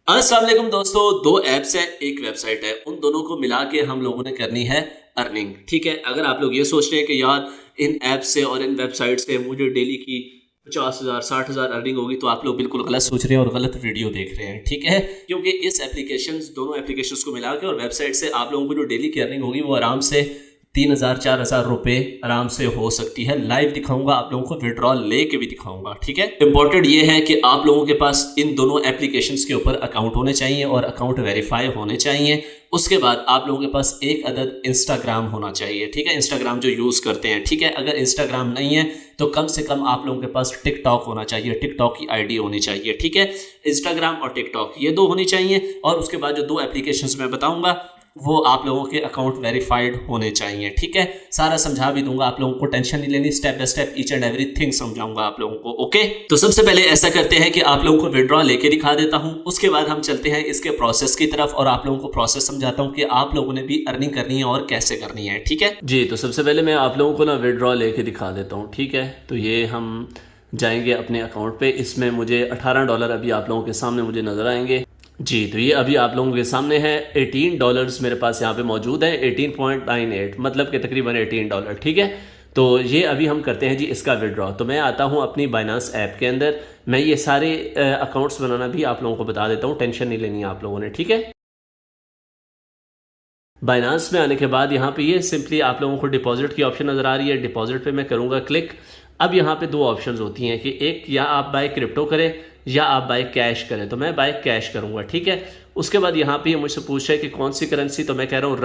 अस्सलाम वालेकुम दोस्तों, दो ऐप्स है, एक वेबसाइट है। उन दोनों को मिला के हम लोगों ने करनी है अर्निंग। ठीक है, अगर आप लोग ये सोच रहे हैं कि यार इन ऐप से और इन वेबसाइट से मुझे डेली की 50,000 60,000 अर्निंग होगी, तो आप लोग बिल्कुल गलत सोच रहे हैं और गलत वीडियो देख रहे हैं। ठीक है, क्योंकि इस एप्लीकेशंस दोनों एप्लीकेशंस को मिला के और वेबसाइट से आप लोगों को जो डेली की अर्निंग होगी वो आराम से 3,000 4,000 रुपए आराम से हो सकती है। लाइव दिखाऊंगा आप लोगों को, विड्रॉल लेके भी दिखाऊंगा। ठीक है, इंपॉर्टेंट ये है कि आप लोगों के पास इन दोनों एप्लीकेशंस के ऊपर अकाउंट होने चाहिए और अकाउंट वेरीफाई होने चाहिए। उसके बाद आप लोगों के पास एक अदद इंस्टाग्राम होना चाहिए। ठीक है, इंस्टाग्राम जो यूज़ करते हैं। ठीक है, अगर इंस्टाग्राम नहीं है तो कम से कम आप लोगों के पास टिकटॉक होना चाहिए, टिकटॉक की आईडी होनी चाहिए। ठीक है, इंस्टाग्राम और टिकटॉक ये दो होनी चाहिए। और उसके बाद जो दो एप्लीकेशंस मैं बताऊंगा वो आप लोगों के अकाउंट वेरीफाइड होने चाहिए। ठीक है, सारा समझा भी दूंगा, आप लोगों को टेंशन नहीं लेनी, step by step each and everything समझाऊंगा आप लोगों को। ओके, तो सबसे पहले ऐसा करते हैं कि आप लोगों को विड्रॉ लेके दिखा देता हूं, उसके बाद हम चलते हैं इसके प्रोसेस की तरफ और आप लोगों को प्रोसेस समझाता हूं कि आप लोगों ने भी अर्निंग करनी है और कैसे करनी है। ठीक है जी, तो सबसे पहले मैं आप लोगों को ना विड्रॉ लेके दिखा देता हूँ। ठीक है, तो ये हम जाएंगे अपने अकाउंट पे। इसमें मुझे $18 अभी आप लोगों के सामने मुझे नजर आएंगे जी। तो ये अभी आप लोगों के सामने है, $18 मेरे पास यहाँ पे मौजूद है, 18.98 मतलब कि तकरीबन $18। ठीक है, तो ये अभी हम करते हैं जी इसका विड्रॉ। तो मैं आता हूँ अपनी बाइनांस ऐप के अंदर। मैं ये सारे अकाउंट्स बनाना भी आप लोगों को बता देता हूँ, टेंशन नहीं लेनी है आप लोगों ने। ठीक है, बाइनांस में आने के बाद यहाँ पे ये सिंपली आप लोगों को डिपॉजिट की ऑप्शन नज़र आ रही है। डिपॉजिट पे मैं करूँगा क्लिक। अब यहाँ पे दो ऑप्शंस होती हैं कि एक या आप बाय क्रिप्टो करें या आप बाय कैश करें। तो मैं बाय कैश करूँगा। ठीक है, उसके बाद यहाँ पे मुझसे पूछ रहा है कि कौन सी करेंसी, तो मैं कह रहा हूँ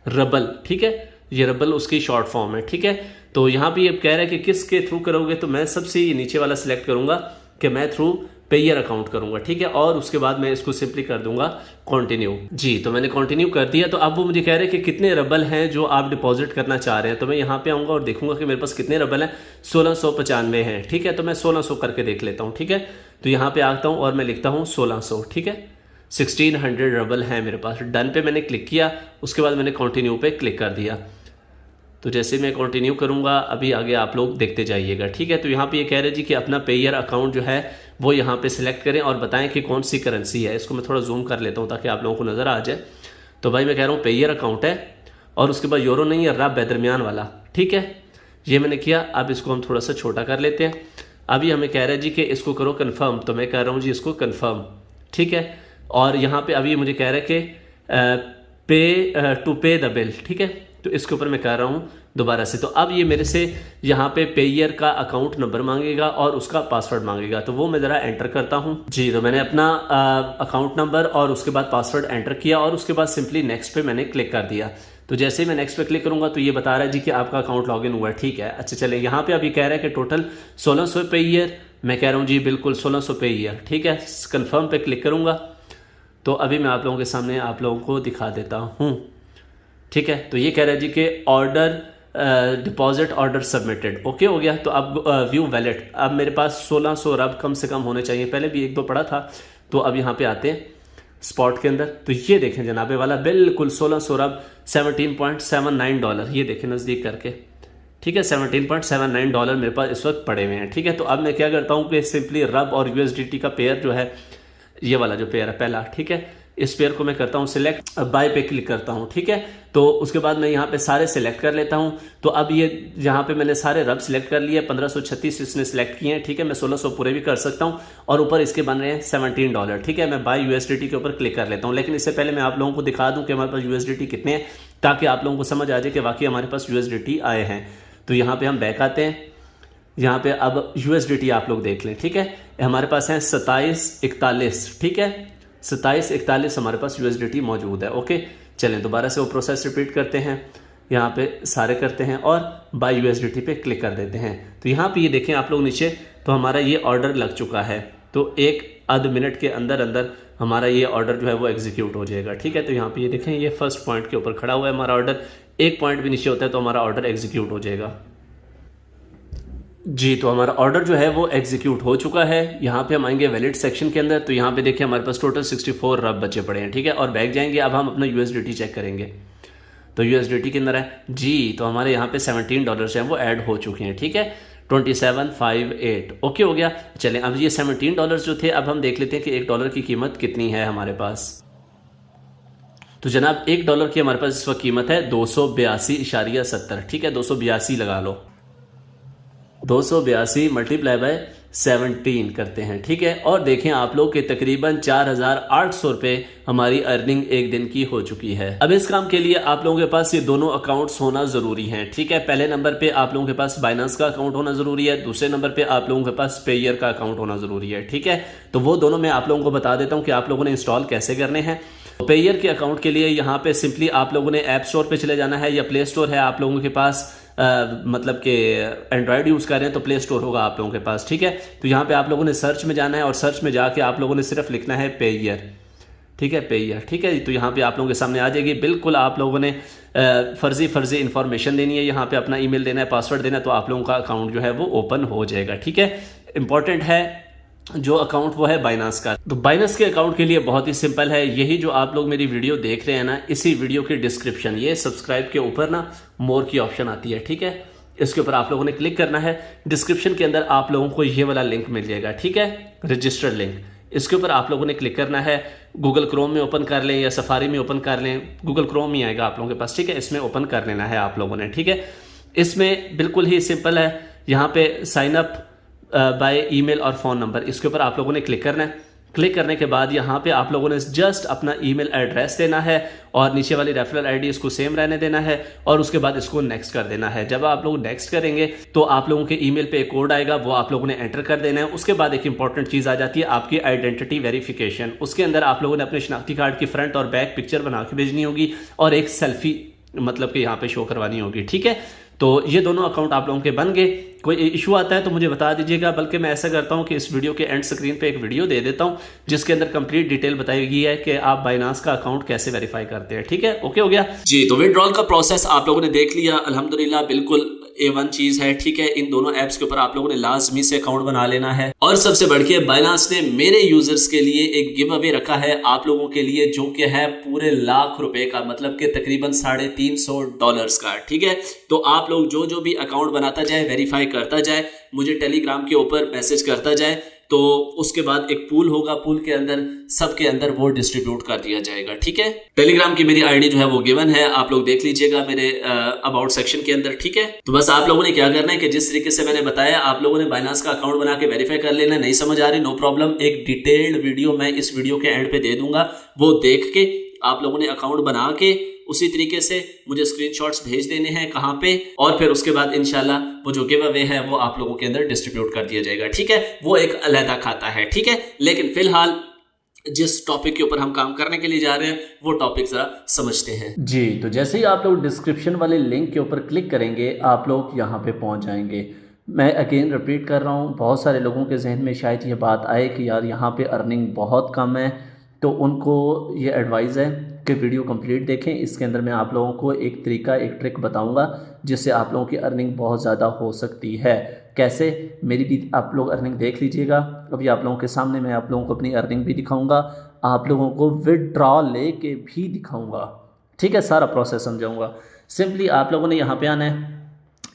रबल। ठीक है, ये रबल उसकी शॉर्ट फॉर्म है। ठीक है, तो यहाँ पे ये कह रहा है कि किसके थ्रू करोगे, तो मैं सबसे नीचे वाला सिलेक्ट करूँगा कि मैं थ्रू पेयर अकाउंट करूंगा। ठीक है, और उसके बाद मैं इसको सिंपली कर दूंगा कंटिन्यू जी। तो मैंने कंटिन्यू कर दिया। तो अब वो मुझे कह रहे हैं कि कितने रबल हैं जो आप डिपॉजिट करना चाह रहे हैं। तो मैं यहाँ पे आऊँगा और देखूंगा कि मेरे पास कितने रबल हैं। 1695 हैं। ठीक है, तो मैं 1600 करके देख लेता हूँ। ठीक है, तो यहाँ पे आता हूँ और मैं लिखता हूँ 1600। ठीक है, 1600 रबल हैं मेरे पास। डन पे मैंने क्लिक किया, उसके बाद मैंने कंटिन्यू पे क्लिक कर दिया। तो जैसे मैं कंटिन्यू करूंगा, अभी आगे आप लोग देखते जाइएगा। ठीक है, तो यहाँ पे ये कह रहे जी कि अपना पेयर अकाउंट जो है वो यहाँ पे सिलेक्ट करें और बताएं कि कौन सी करेंसी है। इसको मैं थोड़ा जूम कर लेता हूँ ताकि आप लोगों को नज़र आ जाए। तो भाई मैं कह रहा हूँ पेयर अकाउंट है और उसके बाद यूरो नहीं है, रब है दरमियान वाला। ठीक है, ये मैंने किया। अब इसको हम थोड़ा सा छोटा कर लेते हैं। अभी हमें कह रहे हैं जी कि इसको करो कन्फर्म, तो मैं कह रहा हूँ जी इसको कन्फर्म। ठीक है, और यहाँ पे अभी मुझे कह रहा है कि पे टू पे द बिल। ठीक है, तो इसके ऊपर मैं कर रहा हूँ दोबारा से। तो अब ये मेरे से यहाँ पे पेयर का अकाउंट नंबर मांगेगा और उसका पासवर्ड मांगेगा, तो वो मैं ज़रा एंटर करता हूँ जी। तो मैंने अपना अकाउंट नंबर और उसके बाद पासवर्ड एंटर किया और उसके बाद सिंपली नेक्स्ट पे मैंने क्लिक कर दिया। तो जैसे ही मैं नेक्स्ट पे क्लिक करूंगा तो ये बता रहा है जी कि आपका अकाउंट लॉगिन हुआ है। ठीक है, अच्छा चले, यहाँ पे अभी कह रहा है कि टोटल 1600 पे ईयर। मैं कह रहा हूँ जी बिल्कुल 1600 पे ईयर। ठीक है, कन्फर्म पे क्लिक करूंगा। तो अभी मैं आप लोगों के सामने आप लोगों को दिखा देता हूँ। ठीक है, तो ये कह रहा है जी कि order deposit order submitted. Okay हो गया। तो अब व्यू वैलेट, अब मेरे पास 1600 रब कम से कम होने चाहिए। पहले भी एक दो पड़ा था। तो अब यहाँ पे आते हैं स्पॉट के अंदर। तो ये देखें जनाबे वाला बिल्कुल 1600 रब, $17.79। ये देखें नज़दीक करके। ठीक है, $17.79 मेरे पास इस वक्त पड़े हुए हैं। ठीक है, तो अब मैं क्या करता हूँ कि सिंपली रब और USDT का पेयर जो है, ये वाला जो पेयर है पहला, ठीक है, इस पेयर को मैं करता हूँ सिलेक्ट, बाय पे क्लिक करता हूँ। ठीक है, तो उसके बाद मैं यहाँ पे सारे सिलेक्ट कर लेता हूँ। तो अब ये यहाँ पे मैंने सारे रब सिलेक्ट कर लिए, 1536 इसने सिलेक्ट किए हैं। ठीक है, मैं 1600 पूरे भी कर सकता हूँ और ऊपर इसके बन रहे हैं $17। ठीक है, मैं बाय USDT के ऊपर क्लिक कर लेता हूँ। लेकिन इससे पहले मैं आप लोगों को दिखा दूँ कि हमारे पास USDT कितने हैं, ताकि आप लोगों को समझ आ जाए कि वाकई हमारे पास USDT आए हैं। तो यहाँ पे हम बैक आते हैं। यहाँ पे अब USDT आप लोग देख लें। ठीक है, हमारे पास है 2741। ठीक है, 2741 हमारे पास USDT मौजूद है। ओके, चलें दोबारा से वो प्रोसेस रिपीट करते हैं। यहाँ पे सारे करते हैं और बाय USDT पे क्लिक कर देते हैं। तो यहाँ पे ये देखें आप लोग नीचे, तो हमारा ये ऑर्डर लग चुका है। तो एक आध मिनट के अंदर अंदर हमारा ये ऑर्डर जो है वो एग्जीक्यूट हो जाएगा। ठीक है, तो यहाँ पे ये देखें, ये फर्स्ट पॉइंट के ऊपर खड़ा हुआ है हमारा ऑर्डर। एक पॉइंट भी नीचे होता है तो हमारा ऑर्डर एग्जीक्यूट हो जाएगा जी। तो हमारा ऑर्डर जो है वो एग्जीक्यूट हो चुका है। यहाँ पे हम आएंगे वैलिड सेक्शन के अंदर। तो यहाँ पे देखिए हमारे पास टोटल 64 रब बचे पड़े हैं। ठीक है, और बैक जाएंगे। अब हम अपना USDT चेक करेंगे। तो USDT के अंदर है जी, तो हमारे यहाँ पे $17 हैं वो ऐड हो चुके हैं। ठीक है, $27.58। ओके हो गया। चलें अब ये $17 जो थे, अब हम देख लेते हैं कि $1 की कीमत कितनी है हमारे पास। तो जनाब $1 की हमारे पास इस वक्त कीमत है 282.70। ठीक है, 282 लगा लो, 282 मल्टीप्लाई बाय 17 करते हैं। ठीक है, और देखें आप लोग के तकरीबन 4,800 रुपये हमारी अर्निंग एक दिन की हो चुकी है। अब इस काम के लिए आप लोगों के पास ये दोनों अकाउंट्स होना ज़रूरी हैं। ठीक है, पहले नंबर पे आप लोगों के पास बाइनेंस का अकाउंट होना ज़रूरी है, दूसरे नंबर पे आप लोगों के पास पेयर का अकाउंट होना ज़रूरी है। ठीक है, तो वो दोनों मैं आप लोगों को बता देता हूँ कि आप लोगों ने इंस्टॉल कैसे करने हैं। पेयर के अकाउंट के लिए यहाँ पे सिंपली आप लोगों ने ऐप स्टोर पे चले जाना है, या प्ले स्टोर है आप लोगों के पास, मतलब कि एंड्रॉयड यूज़ कर रहे हैं तो प्ले स्टोर होगा आप लोगों के पास। ठीक है, तो यहाँ पे आप लोगों ने सर्च में जाना है, और सर्च में जाके आप लोगों ने सिर्फ लिखना है पेयर। ठीक है, पेयर। ठीक है, तो यहाँ पे आप लोगों के सामने आ जाएगी। बिल्कुल आप लोगों ने फर्जी इन्फॉर्मेशन देनी है, यहाँ पे अपना ईमेल देना है, पासवर्ड देना है, तो आप लोगों का अकाउंट जो है वो ओपन हो जाएगा। ठीक है, इंपॉर्टेंट है जो अकाउंट वो है बाइनेंस का। तो बाइनेंस के अकाउंट के लिए बहुत ही सिंपल है, यही जो आप लोग मेरी वीडियो देख रहे हैं ना, इसी वीडियो के डिस्क्रिप्शन, ये सब्सक्राइब के ऊपर ना मोर की ऑप्शन आती है। ठीक है, इसके ऊपर आप लोगों ने क्लिक करना है। डिस्क्रिप्शन के अंदर आप लोगों को ये वाला लिंक मिल जाएगा। ठीक है, रजिस्टर लिंक, इसके ऊपर आप लोगों ने क्लिक करना है। गूगल क्रोम में ओपन कर लें या सफारी में ओपन कर लें, गूगल क्रोम ही आएगा आप लोगों के पास। ठीक है, इसमें ओपन कर लेना है आप लोगों ने। ठीक है, इसमें बिल्कुल ही सिंपल है, यहाँ पे साइन अप बाय ईमेल और फ़ोन नंबर, इसके ऊपर आप लोगों ने क्लिक करना है। क्लिक करने के बाद यहाँ पे आप लोगों ने जस्ट अपना ईमेल एड्रेस देना है, और नीचे वाली रेफरल आईडी इसको सेम रहने देना है, और उसके बाद इसको नेक्स्ट कर देना है। जब आप लोग नेक्स्ट करेंगे तो आप लोगों के ईमेल पे एक कोड आएगा, वो आप लोगों ने एंटर कर देना है। उसके बाद एक इंपॉर्टेंट चीज़ आ जाती है आपकी आइडेंटिटी वेरिफिकेशन। उसके अंदर आप लोगों ने अपने शनाख्ती कार्ड की फ्रंट और बैक पिक्चर बना के भेजनी होगी, और एक सेल्फी मतलब कि यहाँ पे शो करवानी होगी। ठीक है, तो ये दोनों अकाउंट आप लोगों के बन गए। कोई इशू आता है तो मुझे बता दीजिएगा, बल्कि मैं ऐसा करता हूँ कि इस वीडियो के एंड स्क्रीन पे एक वीडियो दे देता हूँ जिसके अंदर कंप्लीट डिटेल बताई गई है कि आप बाइनेंस का अकाउंट कैसे वेरीफाई करते हैं। ठीक है, ओके हो गया जी। तो विड्रॉल का प्रोसेस आप लोगों ने देख लिया, अल्हम्दुलिल्लाह बिल्कुल A1 चीज है। ठीक है, इन दोनों ऐप्स के ऊपर आप लोगों ने लाजमी से अकाउंट बना लेना है। और सबसे बढ़ के बाइनेंस ने मेरे यूजर्स के लिए एक गिव अवे रखा है आप लोगों के लिए, जो कि है पूरे ₹1,00,000 का, मतलब कि तकरीबन $350 का। ठीक है, तो आप लोग जो भी अकाउंट बनाता जाए, वेरीफाई करता जाए, मुझे टेलीग्राम के ऊपर मैसेज करता जाए, तो उसके बाद एक पूल होगा, पूल के अंदर सबके अंदर वो डिस्ट्रीब्यूट कर दिया जाएगा। ठीक है, टेलीग्राम की मेरी आईडी जो है वो गिवन है, आप लोग देख लीजिएगा मेरे अबाउट सेक्शन के अंदर। ठीक है, तो बस आप लोगों ने क्या करना है कि जिस तरीके से मैंने बताया, आप लोगों ने बाइनेंस का अकाउंट बना के वेरीफाई कर लेना। नहीं समझ आ रही, नो प्रॉब्लम, एक डिटेल्ड वीडियो मैं इस वीडियो के एंड पे दे दूंगा, वो देख के आप लोगों ने अकाउंट बना के उसी तरीके से मुझे स्क्रीनशॉट्स भेज देने हैं कहाँ पे, और फिर उसके बाद इंशाल्लाह वो जो गिव अवे है वो आप लोगों के अंदर डिस्ट्रीब्यूट कर दिया जाएगा। ठीक है, वो एक अलहदा खाता है। ठीक है, लेकिन फिलहाल जिस टॉपिक के ऊपर हम काम करने के लिए जा रहे हैं वो टॉपिक जरा समझते हैं जी। तो जैसे ही आप लोग डिस्क्रिप्शन वाले लिंक के ऊपर क्लिक करेंगे, आप लोग यहाँ पे पहुँच जाएंगे। मैं अगेन रिपीट कर रहा हूँ, बहुत सारे लोगों के जहन में शायद ये बात आए कि यार यहाँ पे अर्निंग बहुत कम है, तो उनको ये एडवाइस है कि वीडियो कंप्लीट देखें। इसके अंदर मैं आप लोगों को एक तरीका, एक ट्रिक बताऊंगा जिससे आप लोगों की अर्निंग बहुत ज़्यादा हो सकती है। कैसे, मेरी भी आप लोग अर्निंग देख लीजिएगा। अभी आप लोगों के सामने मैं आप लोगों को अपनी अर्निंग भी दिखाऊंगा, आप लोगों को विड्रॉ ले के भी दिखाऊंगा। ठीक है, सारा प्रोसेस समझाऊंगा। सिंपली आप लोगों ने यहाँ पे आना है,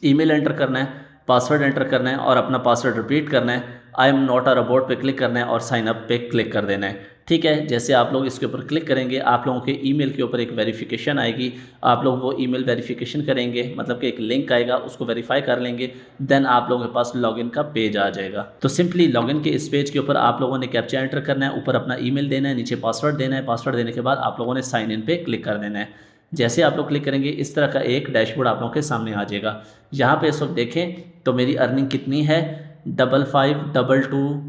ईमेल एंटर करना है, पासवर्ड एंटर करना है, और अपना पासवर्ड रिपीट करना है। I am not a robot पे क्लिक करना है, और साइन अप पे क्लिक कर देना है। ठीक है, जैसे आप लोग इसके ऊपर क्लिक करेंगे, आप लोगों के ईमेल के ऊपर एक वेरिफिकेशन आएगी, आप लोग वो ईमेल वेरिफिकेशन करेंगे, मतलब कि एक लिंक आएगा, उसको वेरीफाई कर लेंगे, देन आप लोगों के पास लॉगिन का पेज आ जाएगा। तो सिंपली लॉगिन के इस पेज के ऊपर आप लोगों ने कैप्चा एंटर करना है, ऊपर अपना ईमेल देना है, नीचे पासवर्ड देना है। पासवर्ड देने के बाद आप लोगों ने साइन इन पे क्लिक कर देना है। जैसे आप लोग क्लिक करेंगे, इस तरह का एक डैशबोर्ड आप लोगों के सामने आ जाएगा। यहाँ पे इस वक्त देखें तो मेरी अर्निंग कितनी है, 5522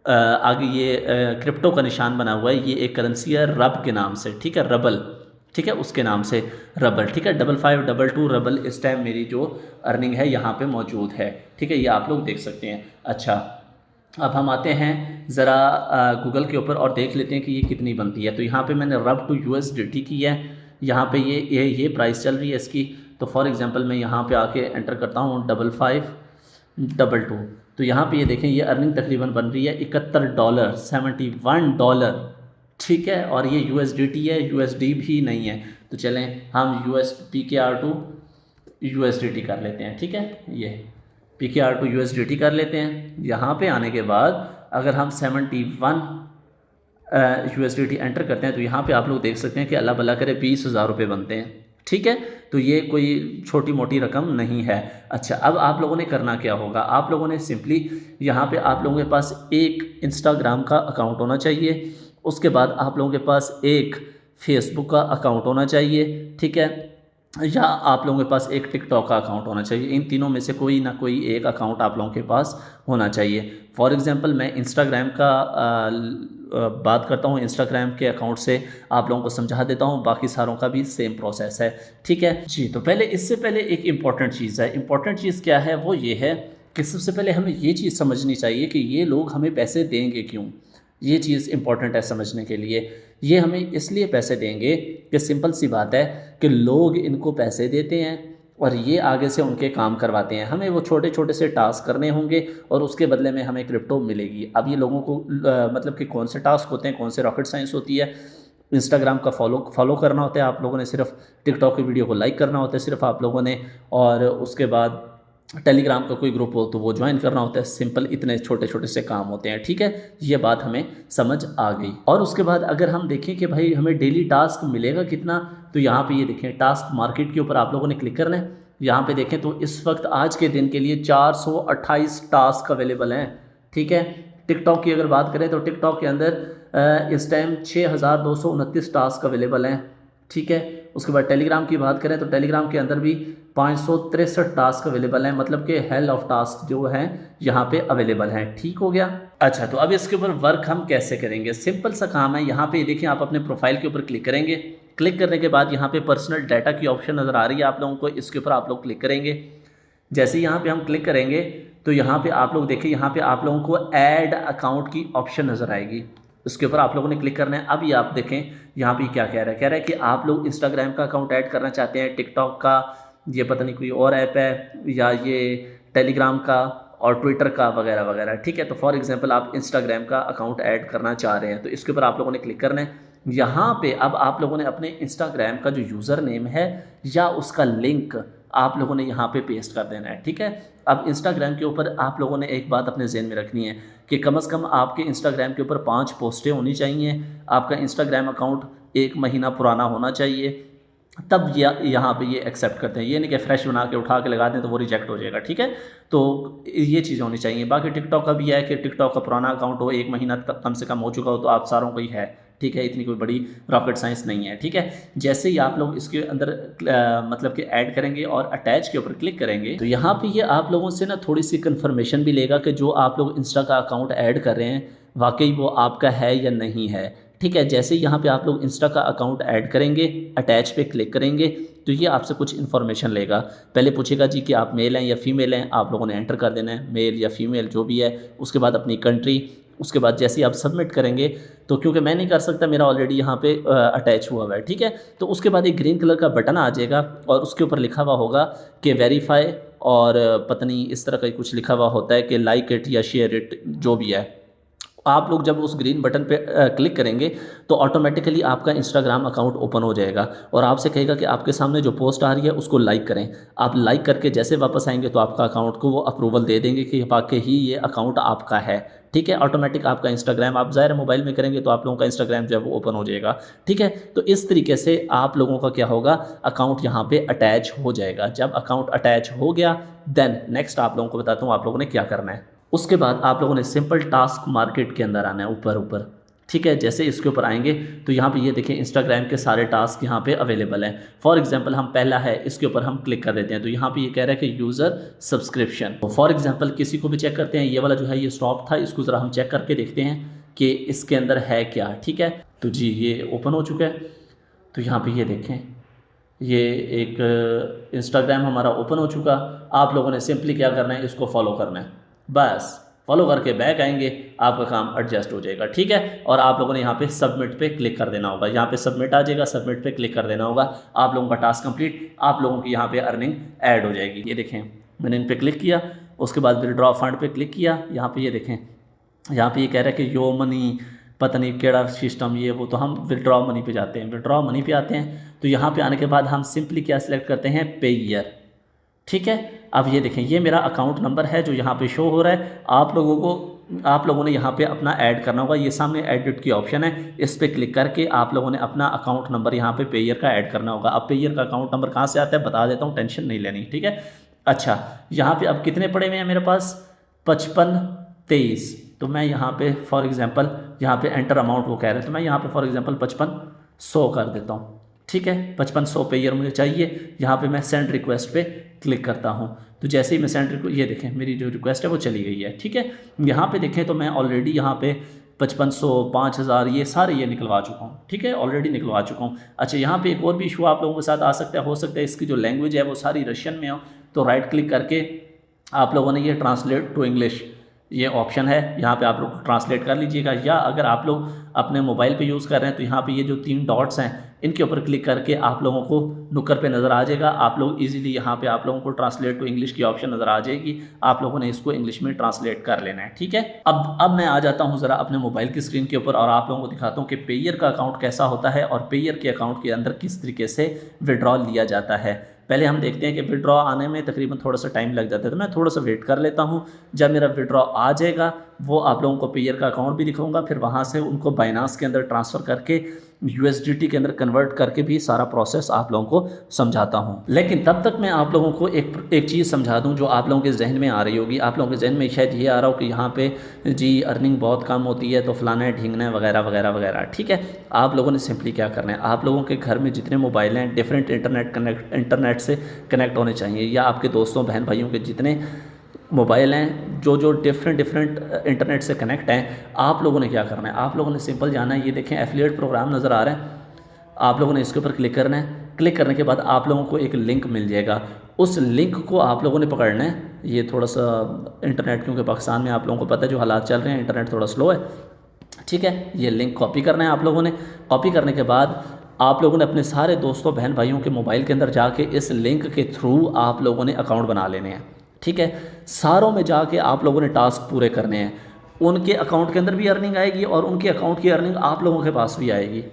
आगे ये क्रिप्टो का निशान बना हुआ है, ये एक करेंसी है रब के नाम से। ठीक है, रबल, ठीक है, उसके नाम से रबल। ठीक है, 5522 रबल इस टाइम मेरी जो अर्निंग है यहाँ पे मौजूद है। ठीक है, ये आप लोग देख सकते हैं। अच्छा, अब हम आते हैं ज़रा गूगल के ऊपर और देख लेते हैं कि ये कितनी बनती है। तो यहाँ पे मैंने रब टू USDT की है, यहाँ पे ये प्राइस चल रही है इसकी। तो फॉर एग्जांपल मैं यहाँ पे आके एंटर करता हूँ 5522, तो यहाँ पे ये देखें ये अर्निंग तकरीबन बन रही है $71, $71। ठीक है, और ये USDT है, USD भी नहीं है। तो चलें हम PKR to USDT कर लेते हैं। ठीक है, ये PKR to USDT कर लेते हैं। यहाँ पे आने के बाद अगर हम 71 USDT एंटर करते हैं तो यहाँ पे आप लोग देख सकते हैं कि अल्लाह भला करे 20,000 रुपये बनते हैं। ठीक है, तो ये कोई छोटी मोटी रकम नहीं है। अच्छा, अब आप लोगों ने करना क्या होगा, आप लोगों ने सिंपली यहाँ पे आप लोगों के पास एक इंस्टाग्राम का अकाउंट होना चाहिए, उसके बाद आप लोगों के पास एक फेसबुक का अकाउंट होना चाहिए, ठीक है, या आप लोगों के पास एक टिकटॉक का अकाउंट होना चाहिए। इन तीनों में से कोई ना कोई एक अकाउंट आप लोगों के पास होना चाहिए। फॉर एग्ज़ाम्पल मैं इंस्टाग्राम का बात करता हूँ, इंस्टाग्राम के अकाउंट से आप लोगों को समझा देता हूँ, बाकी सारों का भी सेम प्रोसेस है। ठीक है जी, तो पहले इससे पहले एक इम्पॉर्टेंट चीज़ है। इम्पॉर्टेंट चीज़ क्या है, वो ये है कि सबसे पहले हमें ये चीज़ समझनी चाहिए कि ये लोग हमें पैसे देंगे क्यों। ये चीज़ इम्पॉर्टेंट है समझने के लिए। ये हमें इसलिए पैसे देंगे कि सिंपल सी बात है कि लोग इनको पैसे देते हैं और ये आगे से उनके काम करवाते हैं। हमें वो छोटे छोटे से टास्क करने होंगे और उसके बदले में हमें क्रिप्टो मिलेगी। अब ये लोगों को मतलब कि कौन से टास्क होते हैं, कौन से रॉकेट साइंस होती है, इंस्टाग्राम का फॉलो करना होता है आप लोगों ने, सिर्फ टिकटॉक की वीडियो को लाइक करना होता है सिर्फ आप लोगों ने, और उसके बाद टेलीग्राम का कोई ग्रुप हो तो वो ज्वाइन करना होता है। सिंपल इतने छोटे छोटे से काम होते हैं। ठीक है, ये बात हमें समझ आ गई। और उसके बाद अगर हम देखें कि भाई हमें डेली टास्क मिलेगा कितना, तो यहाँ पे ये देखें टास्क मार्केट के ऊपर आप लोगों ने क्लिक करना है। यहाँ पे देखें तो इस वक्त आज के दिन के लिए 428 टास्क अवेलेबल हैं। ठीक है, टिकटॉक की अगर बात करें तो टिकटॉक के अंदर इस टाइम 6229 टास्क अवेलेबल हैं। ठीक है, उसके बाद टेलीग्राम की बात करें तो टेलीग्राम के अंदर भी 563 टास्क अवेलेबल हैं, मतलब कि हेल ऑफ टास्क जो हैं यहाँ पे अवेलेबल हैं। ठीक हो गया। अच्छा, तो अब इसके ऊपर वर्क हम कैसे करेंगे, सिंपल सा काम है। यहाँ पे देखिए आप अपने प्रोफाइल के ऊपर क्लिक करेंगे। क्लिक करने के बाद यहाँ पे पर्सनल डाटा की ऑप्शन नज़र आ रही है आप लोगों को, इसके ऊपर आप लोग क्लिक करेंगे। जैसे ही यहाँ पे हम क्लिक करेंगे तो यहाँ पे आप लोग देखिए, यहाँ पे आप लोगों को ऐड अकाउंट की ऑप्शन नज़र आएगी, उसके ऊपर आप लोगों ने क्लिक करना है। अब ये आप देखें यहाँ पे क्या कह रहा है कि आप लोग इंस्टाग्राम का अकाउंट ऐड करना चाहते हैं, टिकटॉक का, ये पता नहीं कोई और ऐप है, या ये टेलीग्राम का और ट्विटर का वगैरह वगैरह। ठीक है, तो फॉर एग्जांपल आप इंस्टाग्राम का अकाउंट ऐड करना चाह रहे हैं तो इसके ऊपर आप लोगों ने क्लिक करना है। यहाँ पे अब आप लोगों ने अपने इंस्टाग्राम का जो यूज़र नेम है या उसका लिंक आप लोगों ने यहाँ पे पेस्ट कर देना है। ठीक है, अब इंस्टाग्राम के ऊपर आप लोगों ने एक बात अपने ज़हन में रखनी है कि कम से कम आपके इंस्टाग्राम के ऊपर 5 पोस्टें होनी चाहिए, आपका इंस्टाग्राम अकाउंट 1 महीना पुराना होना चाहिए, तब यहाँ पे ये एक्सेप्ट करते हैं। ये नहीं कि फ्रेश बना के उठा के लगा दें तो वो रिजेक्ट हो जाएगा। ठीक है, तो ये चीज़ें होनी चाहिए। बाकी टिकटॉक का भी है कि टिकटॉक का पुराना अकाउंट हो, 1 महीना कम से कम हो चुका हो, तो आप सारों को ही है। ठीक है, इतनी कोई बड़ी रॉकेट साइंस नहीं है। ठीक है, जैसे ही आप लोग इसके अंदर मतलब कि ऐड करेंगे और अटैच के ऊपर क्लिक करेंगे तो यहाँ पे ये आप लोगों से ना थोड़ी सी कंफर्मेशन भी लेगा कि जो आप लोग इंस्टा का अकाउंट ऐड कर रहे हैं वाकई वो आपका है या नहीं है। ठीक है, जैसे यहाँ पे आप लोग इंस्टा का अकाउंट ऐड करेंगे, अटैच पे क्लिक करेंगे तो ये आपसे कुछ इन्फॉर्मेशन लेगा। पहले पूछेगा जी कि आप मेल हैं या फीमेल हैं, आप लोगों ने एंटर कर देना है मेल या फीमेल जो भी है। उसके बाद अपनी कंट्री, उसके बाद जैसे ही आप सबमिट करेंगे तो क्योंकि मैं नहीं कर सकता, मेरा ऑलरेडी यहाँ पे अटैच हुआ है। ठीक है, तो उसके बाद एक ग्रीन कलर का बटन आ जाएगा और उसके ऊपर लिखा हुआ होगा कि वेरीफाई, और पता नहीं इस तरह का कुछ लिखा हुआ होता है कि लाइक इट या शेयर इट, जो भी है। आप लोग जब उस ग्रीन बटन पे क्लिक करेंगे तो ऑटोमेटिकली आपका इंस्टाग्राम अकाउंट ओपन हो जाएगा और आपसे कहेगा कि आपके सामने जो पोस्ट आ रही है उसको लाइक करें। आप लाइक करके जैसे वापस आएंगे तो आपका अकाउंट को वो अप्रूवल दे देंगे कि वाकई ही ये अकाउंट आपका है। ठीक है, ऑटोमेटिक आपका इंस्टाग्राम, आप ज़ाहिर मोबाइल में करेंगे तो आप लोगों का इंस्टाग्राम जो है वो ओपन हो जाएगा। ठीक है, तो इस तरीके से आप लोगों का क्या होगा, अकाउंट यहाँ पे अटैच हो जाएगा। जब अकाउंट अटैच हो गया देन नेक्स्ट आप लोगों को बताता हूँ आप लोगों ने क्या करना है। उसके बाद आप लोगों ने सिंपल टास्क मार्केट के अंदर आना है, ऊपर। ठीक है, जैसे इसके ऊपर आएंगे तो यहाँ पे ये देखें इंस्टाग्राम के सारे टास्क यहाँ पे अवेलेबल हैं। फॉर एग्जांपल हम पहला है, इसके ऊपर हम क्लिक कर देते हैं तो यहाँ पे ये कह रहा है कि यूज़र सब्सक्रिप्शन। फॉर एग्जांपल किसी को भी चेक करते हैं, ये वाला जो है ये स्टॉप था, इसको ज़रा हम चेक करके देखते हैं कि इसके अंदर है क्या। ठीक है, तो जी ये ओपन हो चुका है। तो यहाँ पर ये देखें, ये एक इंस्टाग्राम हमारा ओपन हो चुका। आप लोगों ने सिंपली क्या करना है, इसको फॉलो करना है, बस फॉलो करके बैक आएंगे, आपका काम एडजस्ट हो जाएगा। ठीक है, और आप लोगों ने यहाँ पे सबमिट पे क्लिक कर देना होगा। यहाँ पे सबमिट आ जाएगा, सबमिट पे क्लिक कर देना होगा, आप लोगों का टास्क कंप्लीट, आप लोगों की यहाँ पे अर्निंग ऐड हो जाएगी। ये देखें मैंने इन पे क्लिक किया, उसके बाद विड्रॉ फंड पे क्लिक किया। यहाँ पे ये देखें, यहाँ पे ये कह रहा है कि यो मनी पता नहीं केड़ा सिस्टम ये वो, तो हम विड्रॉ मनी पे जाते हैं। विड्रॉ मनी पे आते हैं तो यहाँ पे आने के बाद हम सिंपली क्या सिलेक्ट करते हैं, पे ईयर। ठीक है, अब ये देखें, ये मेरा अकाउंट नंबर है जो यहाँ पे शो हो रहा है। आप लोगों ने यहाँ पे अपना ऐड करना होगा। ये सामने एडिट की ऑप्शन है, इस पर क्लिक करके आप लोगों ने अपना अकाउंट नंबर यहाँ पे पेयर का ऐड करना होगा। अब पेयर का अकाउंट नंबर कहाँ से आता है बता देता हूँ, टेंशन नहीं लेनी, ठीक है। अच्छा, यहाँ पे अब कितने पड़े हुए हैं मेरे पास, 5523। तो मैं यहाँ पे फॉर एग्जांपल यहाँ पे एंटर अमाउंट वो कह रहे हैं, तो मैं यहाँ पे फॉर एग्जांपल 5500 कर देता हूँ, ठीक है। 5500 पेयर मुझे चाहिए। यहाँ पे मैं सेंड रिक्वेस्ट पे क्लिक करता हूँ, तो जैसे ही मैं सेंड रिक्वेस्ट, ये देखें मेरी जो रिक्वेस्ट है वो चली गई है, ठीक है। यहाँ पे देखें तो मैं ऑलरेडी यहाँ पे 5500, 5000 ये सारे ये निकलवा चुका हूँ, ठीक है, ऑलरेडी निकलवा चुका हूँ। अच्छा, यहाँ पे एक और भी इशू आप लोगों के साथ आ सकता है, हो सकता है इसकी जो लैंग्वेज है वो सारी रशियन में हो, तो राइट क्लिक करके आप लोगों ने ये ट्रांसलेट टू इंग्लिश ये ऑप्शन है, यहाँ पे आप लोग ट्रांसलेट कर लीजिएगा। या अगर आप लोग अपने मोबाइल पे यूज़ कर रहे हैं तो यहाँ पे ये जो 3 डॉट्स हैं इनके ऊपर क्लिक करके आप लोगों को नुक्कर पे नज़र आ जाएगा। आप लोग इजीली यहाँ पे आप लोगों को ट्रांसलेट टू इंग्लिश की ऑप्शन नज़र आ जाएगी, आप लोगों ने इसको इंग्लिश में ट्रांसलेट कर लेना है, ठीक है। अब मैं आ जाता हूँ ज़रा अपने मोबाइल की स्क्रीन के ऊपर और आप लोगों को दिखाता हूँ कि पेयर का अकाउंट कैसा होता है और पेयर के अकाउंट के अंदर किस तरीके से विड्रॉल लिया जाता है। पहले हम देखते हैं कि विड्रॉ आने में तकरीबन थोड़ा सा टाइम लग जाता है, तो मैं थोड़ा सा वेट कर लेता हूं। जब मेरा विड्रॉ आ जाएगा वो आप लोगों को पेयर का अकाउंट भी दिखाऊंगा, फिर वहां से उनको बाइनांस के अंदर ट्रांसफ़र करके USDT के अंदर कन्वर्ट करके भी सारा प्रोसेस आप लोगों को समझाता हूं। लेकिन तब तक मैं आप लोगों को एक चीज़ समझा दूं जो आप लोगों के जहन में आ रही होगी। आप लोगों के जहन में शायद ये आ रहा हो कि यहाँ पे जी अर्निंग बहुत कम होती है तो फलाना है ढींगना है वगैरह वगैरह वगैरह, ठीक है। आप लोगों ने सिंपली क्या करना है, आप लोगों के घर में जितने मोबाइल हैं डिफरेंट इंटरनेट से कनेक्ट होने चाहिए, या आपके दोस्तों बहन भाइयों के जितने मोबाइल हैं जो डिफरेंट इंटरनेट से कनेक्ट हैं, आप लोगों ने क्या करना है, आप लोगों ने सिंपल जाना है। ये देखें एफिलिएट प्रोग्राम नज़र आ रहा है, आप लोगों ने इसके ऊपर क्लिक करना है। क्लिक करने के बाद आप लोगों को एक लिंक मिल जाएगा, उस लिंक को आप लोगों ने पकड़ना है। ये थोड़ा सा इंटरनेट, क्योंकि पाकिस्तान में आप लोगों को पता है जो हालात चल रहे हैं, इंटरनेट थोड़ा स्लो है, ठीक है। ये लिंक कॉपी करना है आप लोगों ने। कॉपी करने के बाद आप लोगों ने अपने सारे दोस्तों बहन भाइयों के मोबाइल के अंदर जाके इस लिंक के थ्रू आप लोगों ने अकाउंट बना लेने हैं, ठीक है। सारों में जाके आप लोगों ने टास्क पूरे करने हैं। उनके अकाउंट के अंदर भी अर्निंग आएगी और उनके अकाउंट की अर्निंग आप लोगों के पास भी आएगी,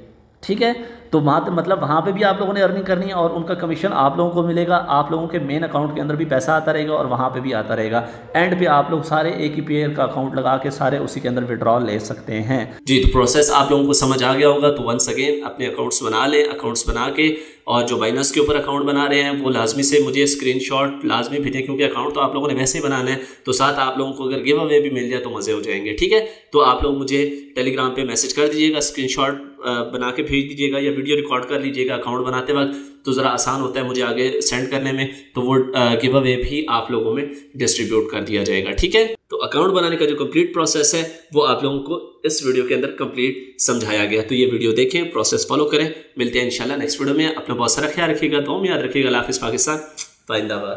ठीक है। तो मतलब वहाँ पे भी आप लोगों ने अर्निंग करनी है और उनका कमीशन आप लोगों को मिलेगा। आप लोगों के मेन अकाउंट के अंदर भी पैसा आता रहेगा और वहाँ पे भी आता रहेगा। एंड पे आप लोग सारे एक ही पेयर का अकाउंट लगा के सारे उसी के अंदर विड्रॉल ले सकते हैं। जी, तो प्रोसेस आप लोगों को समझ आ गया होगा। तो वंस अगेन अपने अकाउंट्स बना लें। अकाउंट्स बना के और जो बाइनांस के ऊपर अकाउंट बना रहे हैं वो लाजमी से मुझे स्क्रीनशॉट लाजमी भेजें, क्योंकि अकाउंट तो आप लोगों ने वैसे ही बनाना है। तो साथ आप लोगों को अगर गिव अवे भी मिल जाए तो मज़े हो जाएंगे, ठीक है। तो आप लोग मुझे टेलीग्राम पे मैसेज कर दीजिएगा, स्क्रीनशॉट बना के भेज दीजिएगा या वीडियो रिकॉर्ड कर लीजिएगा अकाउंट बनाते वक्त, तो ज़रा आसान होता है मुझे आगे सेंड करने में। तो वो गिव अवे भी आप लोगों में डिस्ट्रीब्यूट कर दिया जाएगा, ठीक है। तो अकाउंट बनाने का जो कंप्लीट प्रोसेस है वो आप लोगों को इस वीडियो के अंदर कंप्लीट समझाया गया। तो ये वीडियो देखें, प्रोसेस फॉलो करें। मिलते हैं इंशाल्लाह नेक्स्ट वीडियो में। अपना बहुत सारा ख्याल रखिएगा, दुआ में याद रखिएगा। अल्लाह हाफ़िज़। पाकिस्तान जिंदाबाद।